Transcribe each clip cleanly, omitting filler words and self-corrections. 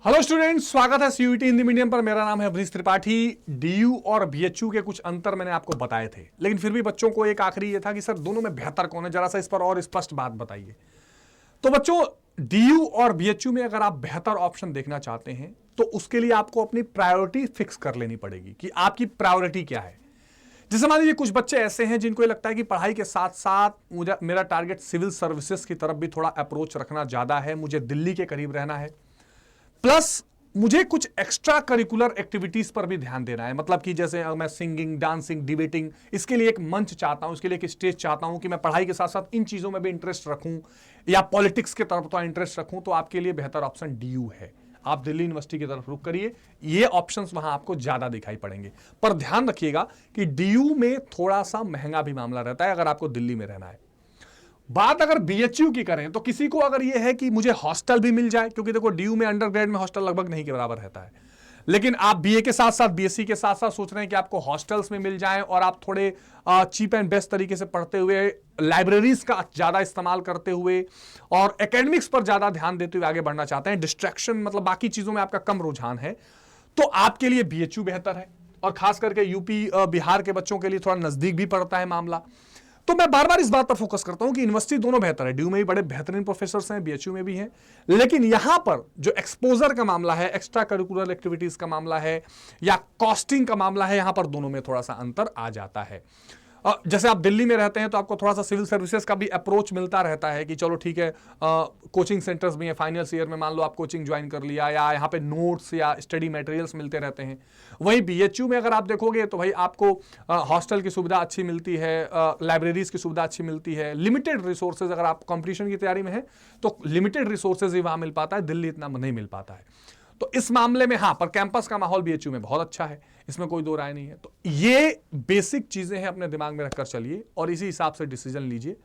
Hello students, स्वागत है CUET Hindi medium पर। मेरा नाम है अवनीश त्रिपाठी। डीयू और बीएचयू के कुछ अंतर मैंने आपको बताए थे, लेकिन फिर भी बच्चों को एक आखिरी ये था कि सर दोनों में बेहतर कौन है, जरा सा इस पर और स्पष्ट बात बताइए। तो बच्चों, डीयू और बीएचयू में अगर आप बेहतर ऑप्शन देखना चाहते हैं तो उसके लिए आपको अपनी प्रायोरिटी फिक्स कर लेनी पड़ेगी कि आपकी प्रायोरिटी क्या है। जैसे मान लीजिए कुछ बच्चे ऐसे हैं जिनको ये लगता है कि पढ़ाई के साथ साथ मुझे मेरा टारगेट सिविल सर्विसेज की तरफ भी थोड़ा अप्रोच रखना ज्यादा है, मुझे दिल्ली के करीब रहना है, प्लस मुझे कुछ एक्स्ट्रा करिकुलर एक्टिविटीज पर भी ध्यान देना है। मतलब कि जैसे मैं सिंगिंग, डांसिंग, डिबेटिंग, इसके लिए एक मंच चाहता हूं, इसके लिए एक स्टेज चाहता हूं कि मैं पढ़ाई के साथ साथ इन चीजों में भी इंटरेस्ट रखूं या पॉलिटिक्स की तरफ तो इंटरेस्ट रखूं, तो आपके लिए बेहतर ऑप्शन डीयू है। आप दिल्ली यूनिवर्सिटी की तरफ रुख करिए, ये ऑप्शंस वहां आपको ज्यादा दिखाई पड़ेंगे। पर ध्यान रखिएगा कि डीयू में थोड़ा सा महंगा भी मामला रहता है अगर आपको दिल्ली में रहना है। बात अगर बीएचयू की करें तो किसी को अगर यह है कि मुझे हॉस्टल भी मिल जाए, क्योंकि देखो डीयू में अंडरग्रेड में हॉस्टल लगभग नहीं के बराबर रहता है, लेकिन आप बीए के साथ साथ बीएससी के साथ साथ सोच रहे हैं कि आपको हॉस्टल्स में मिल जाएं और आप थोड़े चीप एंड बेस्ट तरीके से पढ़ते हुए, लाइब्रेरीज का ज्यादा इस्तेमाल करते हुए और एकेडमिक्स पर ज्यादा ध्यान देते हुए आगे बढ़ना चाहते हैं, डिस्ट्रैक्शन मतलब बाकी चीजों में आपका कम रुझान है, तो आपके लिए बीएचयू बेहतर है। और खास करके यूपी बिहार के बच्चों के लिए थोड़ा नजदीक भी पड़ता है मामला। तो मैं बार बार इस बात पर फोकस करता हूं कि यूनिवर्सिटी दोनों बेहतर है। डीयू में भी बड़े बेहतरीन प्रोफेसर्स हैं, बीएचयू में भी हैं, लेकिन यहां पर जो एक्सपोजर का मामला है, एक्स्ट्रा करिकुलर एक्टिविटीज का मामला है या कॉस्टिंग का मामला है, यहां पर दोनों में थोड़ा सा अंतर आ जाता है। जैसे आप दिल्ली में रहते हैं तो आपको थोड़ा सा सिविल सर्विसेज का भी अप्रोच मिलता रहता है कि चलो ठीक है, कोचिंग सेंटर्स भी हैं, फाइनल ईयर में मान लो आप कोचिंग ज्वाइन कर लिया या यहाँ पे नोट्स या स्टडी मटेरियल्स मिलते रहते हैं। वहीं बीएचयू में अगर आप देखोगे तो भाई आपको हॉस्टल की सुविधा अच्छी मिलती है, लाइब्रेरीज की सुविधा अच्छी मिलती है, लिमिटेड रिसोर्सेज, अगर आप कॉम्पिटिशन की तैयारी में है तो लिमिटेड रिसोर्सेज ही वहां मिल पाता है, दिल्ली इतना नहीं मिल पाता है। तो इस मामले में हाँ, पर कैंपस का माहौल बीएचयू में बहुत अच्छा है, इसमें कोई दो राय नहीं है। तो ये बेसिक चीजें हैं, अपने दिमाग में रखकर चलिए और इसी हिसाब से डिसीजन लीजिए।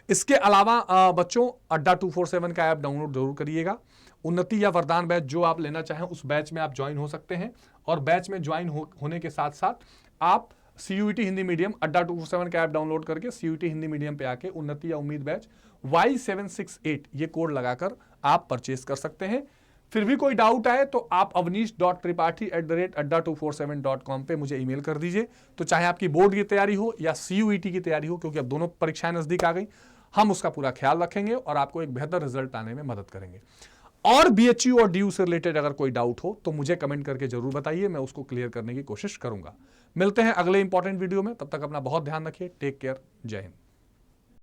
इसके अलावा बच्चों, अड्डा 247 का ऐप डाउनलोड जरूर करिएगा। उन्नति या वरदान बैच जो आप लेना चाहें उस बैच में आप ज्वाइन हो सकते हैं, और बैच में ज्वाइन होने के साथ साथ आप सीयूईटी हिंदी मीडियम अड्डा 247 का ऐप डाउनलोड करके सीयूईटी हिंदी मीडियम पे आके उन्नति या उम्मीद बैच Y768 ये कोड लगाकर आप परचेज कर सकते हैं। फिर भी कोई डाउट आए तो आप avnish.tripathi@adda247.com पे मुझे ईमेल कर दीजिए। तो चाहे आपकी बोर्ड की तैयारी हो या सीयूईटी की तैयारी हो, क्योंकि अब दोनों परीक्षाएं नजदीक आ गई, हम उसका पूरा ख्याल रखेंगे और आपको एक बेहतर रिजल्ट आने में मदद करेंगे। और बीएचयू और डीयू से रिलेटेड अगर कोई डाउट हो तो मुझे कमेंट करके जरूर बताइए, मैं उसको क्लियर करने की कोशिश करूंगा। मिलते हैं अगले इंपॉर्टेंट वीडियो में, तब तक अपना बहुत ध्यान रखिए। टेक केयर, जय हिंद।